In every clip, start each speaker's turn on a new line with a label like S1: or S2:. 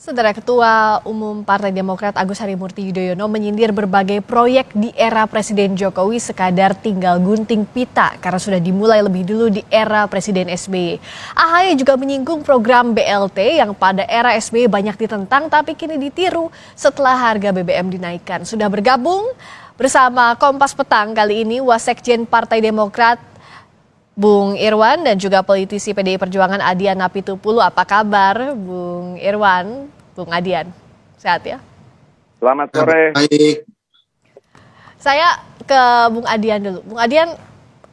S1: Saudara Ketua Umum Partai Demokrat Agus Harimurti Yudhoyono menyindir berbagai proyek di era Presiden Jokowi sekadar tinggal gunting pita karena sudah dimulai lebih dulu di era Presiden SBY. AHY juga menyinggung program BLT yang pada era SBY banyak ditentang tapi kini ditiru setelah harga BBM dinaikkan. Sudah bergabung bersama Kompas Petang kali ini Wasekjen Partai Demokrat Bung Irwan dan juga politisi PDI Perjuangan Adian Apitupulu. Apa kabar Bung Irwan, Bung Adian? Sehat ya?
S2: Selamat sore.
S3: Baik.
S1: Saya ke Bung Adian dulu. Bung Adian,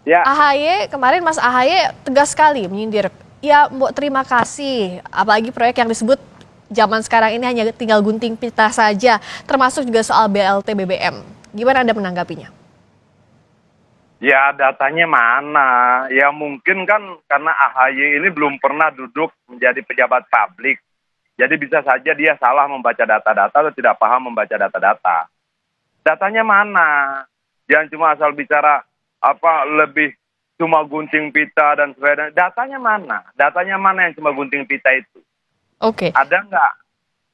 S2: Ya.
S1: AHY kemarin Mas AHY tegas sekali menyindir. Ya, Mbok terima kasih. Apalagi proyek yang disebut zaman sekarang ini hanya tinggal gunting pita saja, termasuk juga soal BLT BBM. Gimana Anda menanggapinya?
S2: Ya, datanya mana? Ya mungkin kan karena AHY ini belum pernah duduk menjadi pejabat publik. Jadi bisa saja dia salah membaca data-data atau tidak paham membaca data-data. Datanya mana? Jangan cuma asal bicara lebih cuma gunting pita dan sebagainya. Datanya mana? Datanya mana yang cuma gunting pita itu?
S1: Oke.
S2: Ada nggak?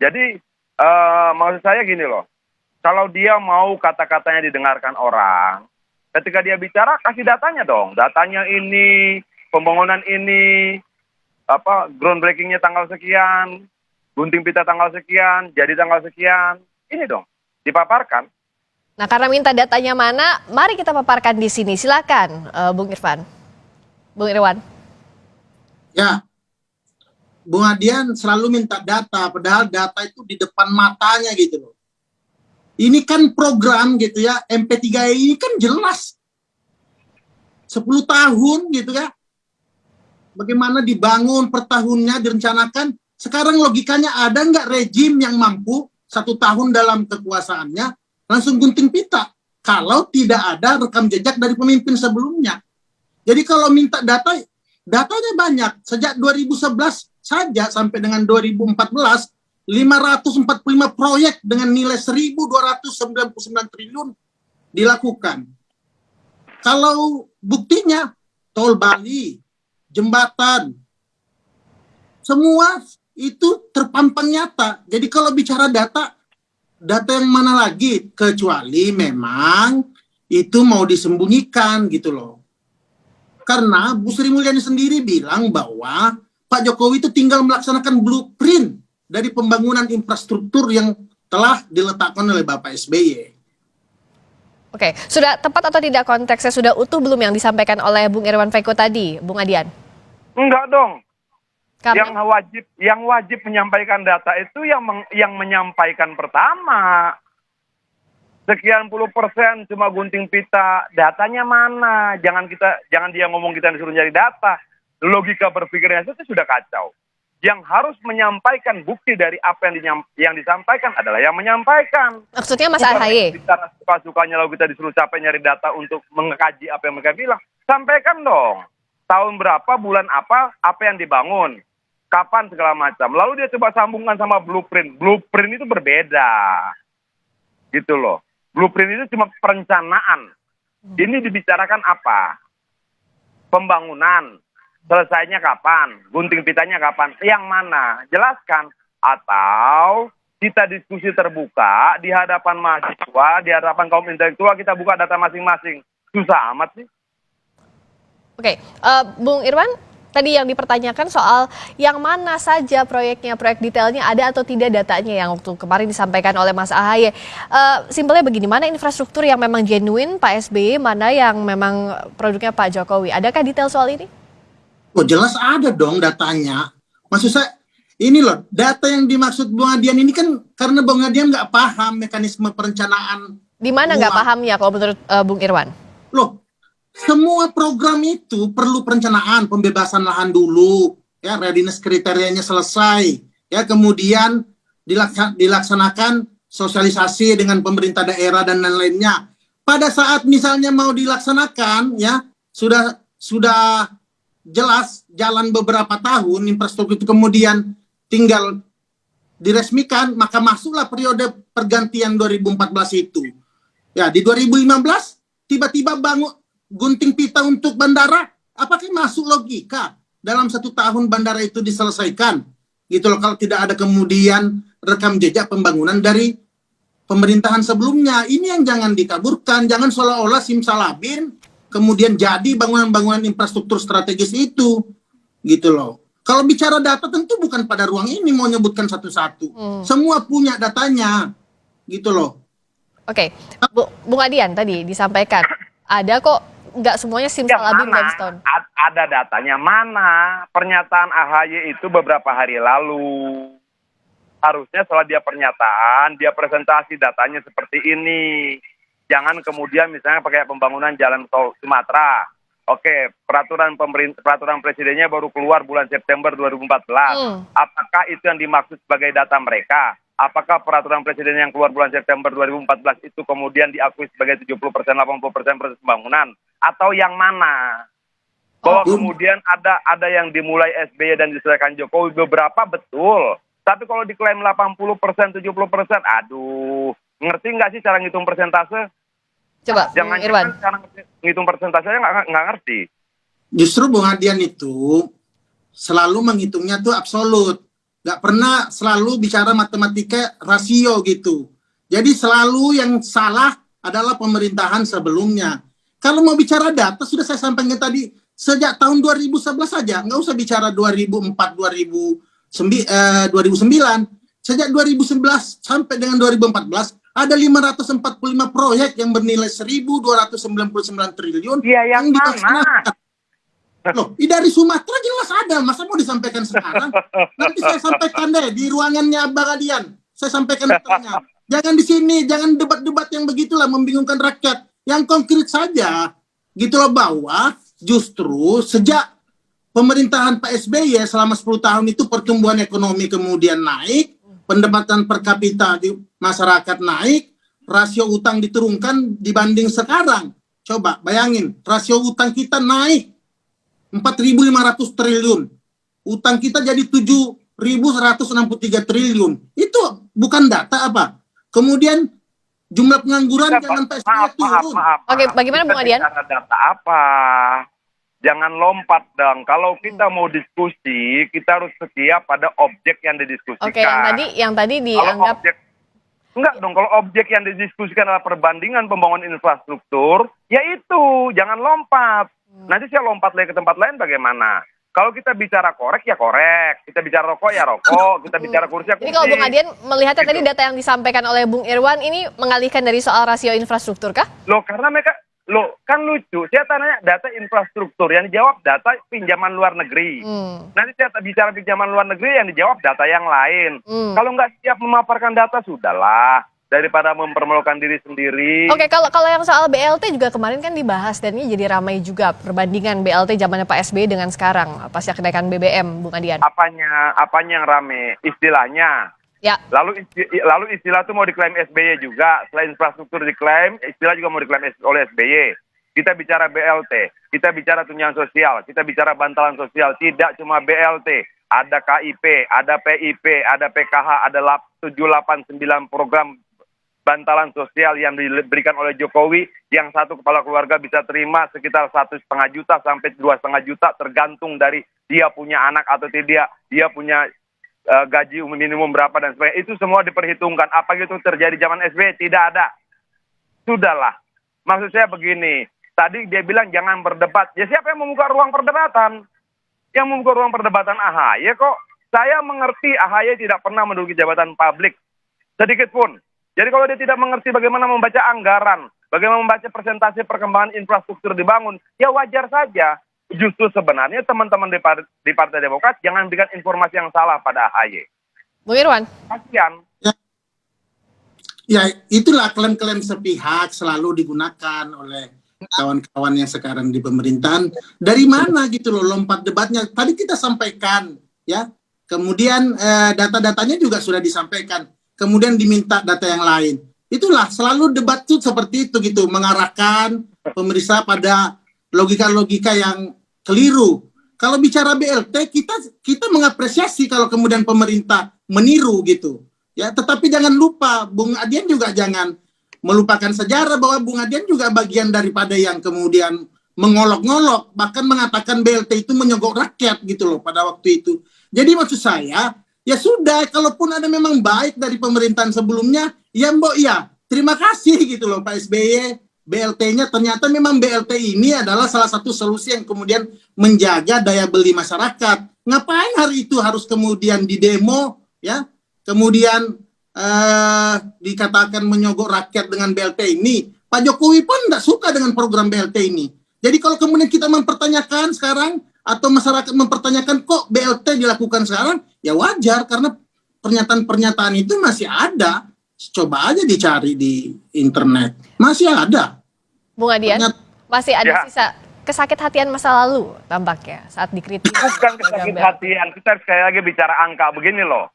S2: Jadi maksud saya gini loh. Kalau dia mau kata-katanya didengarkan orang, ketika dia bicara, kasih datanya dong. Datanya ini, pembangunan ini, groundbreakingnya tanggal sekian, gunting pita tanggal sekian, jadi tanggal sekian. Ini dong, dipaparkan.
S1: Nah, karena minta datanya mana, mari kita paparkan di sini. Silakan, Bung Irfan. Bung Irwan.
S3: Ya, Bung Adian selalu minta data, padahal data itu di depan matanya gitu loh. Ini kan program gitu ya, MP3 ini kan jelas. 10 tahun gitu ya. Bagaimana dibangun per tahunnya, direncanakan. Sekarang logikanya ada nggak rejim yang mampu 1 tahun dalam kekuasaannya langsung gunting pita. Kalau tidak ada rekam jejak dari pemimpin sebelumnya. Jadi kalau minta data, datanya banyak. Sejak 2011 saja sampai dengan 2014, 545 proyek dengan nilai 1.299 triliun dilakukan. Kalau buktinya, tol Bali, jembatan, semua itu terpampang nyata. Jadi kalau bicara data yang mana lagi? Kecuali memang itu mau disembunyikan gitu loh. Karena Bu Sri Mulyani sendiri bilang bahwa Pak Jokowi itu tinggal melaksanakan blueprint dari pembangunan infrastruktur yang telah diletakkan oleh Bapak SBY.
S1: Oke, sudah tepat atau tidak konteksnya, sudah utuh belum yang disampaikan oleh Bung Irwan Veko tadi, Bung Adian?
S2: Enggak dong.
S1: Karena
S2: Yang wajib menyampaikan data itu yang menyampaikan pertama. Sekian puluh persen cuma gunting pita, datanya mana? Jangan dia ngomong kita disuruh nyari data. Logika berpikirnya itu sudah kacau. Yang harus menyampaikan bukti dari apa yang disampaikan adalah yang menyampaikan.
S1: maksudnya Mas AHY?
S2: Bicara suka-sukanya lalu kita disuruh capek nyari data untuk mengkaji apa yang mereka bilang. Sampaikan dong. Tahun berapa, bulan apa yang dibangun. Kapan segala macam. Lalu dia coba sambungkan sama blueprint. Blueprint itu berbeda. Gitu loh. Blueprint itu cuma perencanaan. Ini dibicarakan apa? Pembangunan. Selesainya kapan? Gunting pitanya kapan? Yang mana? Jelaskan. Atau kita diskusi terbuka di hadapan mahasiswa, di hadapan kaum intelektual, kita buka data masing-masing. Susah amat sih.
S1: Oke, Bung Irwan, tadi yang dipertanyakan soal yang mana saja proyeknya, proyek detailnya ada atau tidak datanya yang waktu kemarin disampaikan oleh Mas AHY. Simpelnya begini, mana infrastruktur yang memang genuine Pak SBY, mana yang memang produknya Pak Jokowi? Adakah detail soal ini?
S3: Oh jelas ada dong datanya. Maksud saya, ini loh, data yang dimaksud Bung Adian ini kan karena Bung Adian nggak paham mekanisme perencanaan.
S1: Di mana nggak pahamnya kalau menurut Bung Irwan?
S3: Loh, semua program itu perlu perencanaan, pembebasan lahan dulu, ya readiness kriterianya selesai, ya kemudian dilaksanakan sosialisasi dengan pemerintah daerah dan lain-lainnya. Pada saat misalnya mau dilaksanakan, ya sudah jelas jalan beberapa tahun infrastruktur itu kemudian tinggal diresmikan, maka masuklah periode pergantian 2014 itu. Ya di 2015 tiba-tiba bangun gunting pita untuk bandara, apakah masuk logika dalam 1 tahun bandara itu diselesaikan? gitu loh, kalau tidak ada kemudian rekam jejak pembangunan dari pemerintahan sebelumnya. Ini yang jangan dikaburkan, jangan seolah-olah simsalabim kemudian jadi bangunan-bangunan infrastruktur strategis itu, gitu loh. Kalau bicara data tentu bukan pada ruang ini mau nyebutkan satu-satu. Semua punya datanya, gitu loh.
S1: Oke, Bung Adian tadi disampaikan ada kok nggak semuanya simsalabim dan stone.
S2: Ada datanya mana? Pernyataan AHY itu beberapa hari lalu. Harusnya setelah dia pernyataan, dia presentasi datanya seperti ini. Jangan kemudian misalnya pakai pembangunan jalan tol Sumatera. Oke, peraturan presidennya baru keluar bulan September 2014. Apakah itu yang dimaksud sebagai data mereka? Apakah peraturan presiden yang keluar bulan September 2014 itu kemudian diakui sebagai 70%, 80% proses pembangunan? Atau yang mana? Bahwa kemudian ada yang dimulai SBY dan diselesaikan Jokowi, beberapa betul. Tapi kalau diklaim 80%, 70%, aduh, ngerti nggak sih cara ngitung persentase?
S1: Coba, Irwan.
S2: Cara ngitung persentasenya nggak ngerti.
S3: Justru Bung Adian itu selalu menghitungnya tuh absolut. Nggak pernah selalu bicara matematika rasio gitu. Jadi selalu yang salah adalah pemerintahan sebelumnya. Kalau mau bicara data, sudah saya sampaikan tadi, sejak tahun 2011 saja, nggak usah bicara 2004, 2009. Sejak 2011 sampai dengan 2014, ada 545 proyek yang bernilai 1.299 triliun.
S2: Iya, yang mana?
S3: Loh, dari Sumatera jelas ada, masa mau disampaikan sekarang? Nanti saya sampaikan deh di ruangannya Bang Adian. Saya sampaikan datanya. Jangan di sini, jangan debat-debat yang begitulah membingungkan rakyat. Yang konkret saja, gitu loh, bahwa justru sejak pemerintahan Pak SBY selama 10 tahun itu pertumbuhan ekonomi kemudian naik, pendapatan per kapita di masyarakat naik, rasio utang diturunkan dibanding sekarang. Coba bayangin, rasio utang kita naik 4.500 triliun. Utang kita jadi 7.163 triliun. Itu bukan data apa? Kemudian jumlah pengangguran jangan PSBB turun.
S1: Oke, bagaimana Bung Adian?
S2: Data apa? Jangan lompat dong. Kalau kita mau diskusi, kita harus setia pada objek yang didiskusikan.
S1: Oke, yang tadi dianggap
S2: enggak dong, kalau objek yang didiskusikan adalah perbandingan pembangunan infrastruktur, ya itu, jangan lompat. Nanti saya lompat lagi ke tempat lain bagaimana? Kalau kita bicara korek, ya korek. Kita bicara rokok, ya rokok. Kita bicara kursi, ya kursi.
S1: Jadi kalau Bung Adian melihatnya tadi data yang disampaikan oleh Bung Irwan ini mengalihkan dari soal rasio infrastruktur kah?
S2: Loh, karena mereka, kan lucu. Saya tanya data infrastruktur, yang dijawab data pinjaman luar negeri. Nanti saya bicara pinjaman luar negeri, yang dijawab data yang lain. Kalau nggak siap memaparkan data, sudahlah. Daripada mempermalukan diri sendiri.
S1: Oke, kalau yang soal BLT juga kemarin kan dibahas dan ini jadi ramai juga perbandingan BLT zamannya Pak SBY dengan sekarang pasca kenaikan BBM, Bung Adian.
S2: Apanya yang rame? Istilahnya.
S1: Ya.
S2: Lalu istilah itu mau diklaim SBY juga. Selain infrastruktur diklaim, istilah juga mau diklaim oleh SBY. Kita bicara BLT, kita bicara tunjangan sosial, kita bicara bantalan sosial. Tidak cuma BLT, ada KIP, ada PIP, ada PKH, ada 789 program bantalan sosial yang diberikan oleh Jokowi, yang satu kepala keluarga bisa terima sekitar 1,5 juta sampai 2,5 juta tergantung dari dia punya anak atau tidak, dia punya gaji minimum berapa dan sebagainya. Itu semua diperhitungkan. Apa itu terjadi zaman SBY? Tidak ada. Sudahlah. Maksud saya begini, tadi dia bilang jangan berdebat. Ya siapa yang membuka ruang perdebatan? Yang membuka ruang perdebatan AHY kok. Saya mengerti AHY tidak pernah menduduki jabatan publik sedikit pun. Jadi kalau dia tidak mengerti bagaimana membaca anggaran, bagaimana membaca presentasi perkembangan infrastruktur dibangun, ya wajar saja. Justru sebenarnya teman-teman di Partai Demokrat jangan berikan informasi yang salah pada AHY.
S1: Bung Irwan.
S2: Kasian.
S3: Ya, itulah klaim-klaim sepihak selalu digunakan oleh kawan-kawan yang sekarang di pemerintahan. Dari mana gitu loh lompat debatnya? Tadi kita sampaikan, ya. Kemudian data-datanya juga sudah disampaikan. Kemudian diminta data yang lain. Itulah selalu debat tuh seperti itu gitu, mengarahkan pemeriksa pada logika-logika yang keliru. Kalau bicara BLT, kita mengapresiasi kalau kemudian pemerintah meniru gitu. Ya, tetapi jangan lupa Bung Adian juga jangan melupakan sejarah bahwa Bung Adian juga bagian daripada yang kemudian mengolok-ngolok, bahkan mengatakan BLT itu menyogok rakyat gitu loh pada waktu itu. Jadi maksud saya, Ya sudah, kalaupun ada memang baik dari pemerintahan sebelumnya, ya mbok ya, terima kasih gitu loh Pak SBY. BLT-nya ternyata memang BLT ini adalah salah satu solusi yang kemudian menjaga daya beli masyarakat. Ngapain hari itu harus kemudian didemo, ya? Kemudian dikatakan menyogok rakyat dengan BLT ini. Pak Jokowi pun tidak suka dengan program BLT ini. Jadi kalau kemudian kita mempertanyakan sekarang, atau masyarakat mempertanyakan kok BLT dilakukan sekarang, ya wajar karena pernyataan-pernyataan itu masih ada. Coba aja dicari di internet, masih ada.
S1: Bung Adian, masih ada
S2: Ya.
S1: sisa kesakit hatian masa lalu tampaknya saat dikritik.
S2: Bukan kesakit hatian, kita sekali lagi bicara angka begini loh.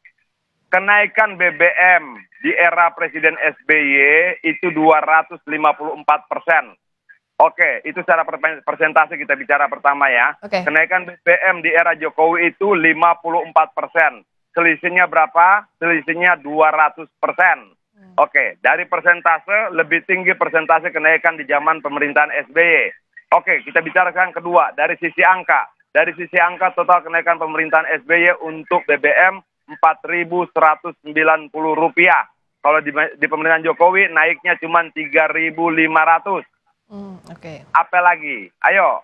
S2: Kenaikan BBM di era Presiden SBY itu 254%. Oke, itu secara persentase kita bicara pertama ya.
S1: Oke.
S2: Kenaikan BBM di era Jokowi itu 54%. Selisihnya berapa? Selisihnya 200%. Oke, dari persentase lebih tinggi persentase kenaikan di zaman pemerintahan SBY. Oke, kita bicara sekarang kedua, dari sisi angka. Dari sisi angka total kenaikan pemerintahan SBY untuk BBM Rp4.190. Kalau di pemerintahan Jokowi naiknya cuma 3.500.
S1: Oke.
S2: Apa lagi? Ayo.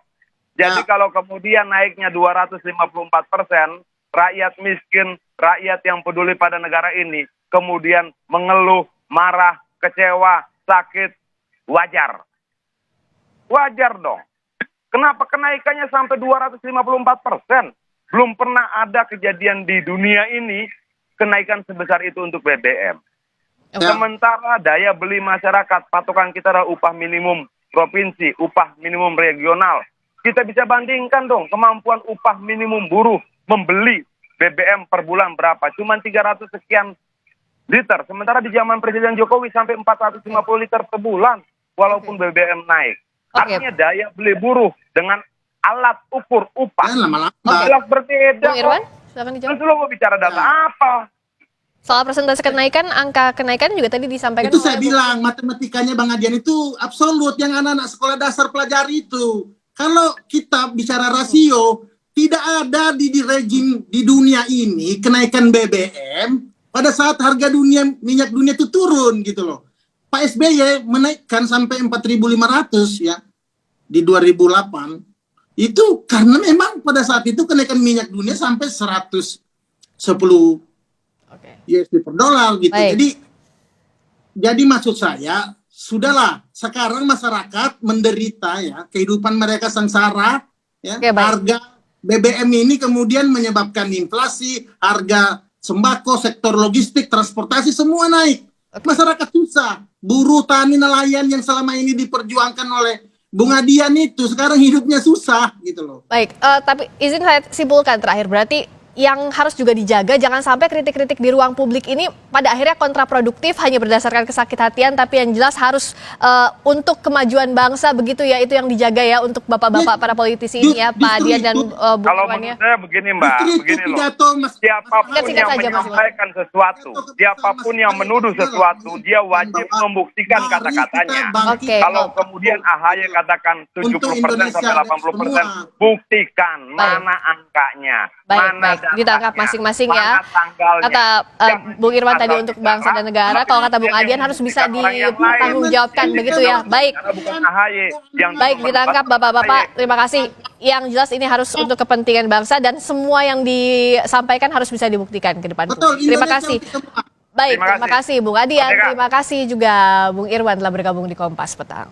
S2: Jadi kalau kemudian naiknya 254%, rakyat miskin, rakyat yang peduli pada negara ini, kemudian mengeluh, marah, kecewa, sakit, wajar. Wajar dong. Kenapa kenaikannya sampai 254%? Belum pernah ada kejadian di dunia ini kenaikan sebesar itu untuk BBM. Sementara daya beli masyarakat, patokan kita adalah upah minimum provinsi, upah minimum regional. Kita bisa bandingkan dong kemampuan upah minimum buruh membeli BBM per bulan berapa? Cuma 300 sekian liter. Sementara di zaman Presiden Jokowi sampai 450 liter per bulan walaupun BBM naik. Artinya daya beli buruh dengan alat ukur upah jelas berbeda.
S1: Bung Irwan, silakan dijawab.
S2: Terus lo mau bicara data apa?
S1: Soal persentase kenaikan, angka kenaikan juga tadi disampaikan.
S3: Itu saya bilang, matematikanya Bang Adian itu absolut yang anak-anak sekolah dasar pelajari itu. Kalau kita bicara rasio, tidak ada di rejim di dunia ini kenaikan BBM pada saat harga minyak dunia itu turun gitu loh. Pak SBY menaikkan sampai 4.500 ya di 2008. Itu karena memang pada saat itu kenaikan minyak dunia sampai 110 USD per dolar gitu. Jadi maksud saya, sudahlah sekarang masyarakat menderita ya, kehidupan mereka sengsara ya. Harga BBM ini kemudian menyebabkan inflasi, harga sembako, sektor logistik, transportasi semua naik. Masyarakat susah. Buruh, tani, nelayan yang selama ini diperjuangkan oleh Bung Adian itu sekarang hidupnya susah gitu loh.
S1: Baik, tapi izin saya simpulkan terakhir, berarti yang harus juga dijaga jangan sampai kritik-kritik di ruang publik ini pada akhirnya kontraproduktif hanya berdasarkan kesakitan, tapi yang jelas harus untuk kemajuan bangsa begitu ya, itu yang dijaga ya untuk bapak-bapak para politisi ini ya, Pak Adian dan Bung
S2: Kalau
S1: Irwan ya.
S2: menurut saya begini Mbak, begini loh. Siapapun
S1: Singkat
S2: yang
S1: saja, Mas
S2: menyampaikan sesuatu, siapapun yang menuduh sesuatu, dia wajib membuktikan kata-katanya. Kalau kemudian AHY katakan 70% sampai 80%, buktikan mana angkanya.
S1: Baik, ditangkap masing-masing ya. Kata Bung Irwan tadi untuk bangsa dan negara, kalau kata Bung Adian harus bisa dipertanggungjawabkan begitu ya. Baik, ditangkap Bapak-Bapak, terima kasih. Yang jelas ini harus untuk kepentingan bangsa dan semua yang disampaikan harus bisa dibuktikan ke depan. Terima kasih. Baik, terima kasih Bung Adian, terima kasih juga Bung Irwan telah bergabung di Kompas Petang.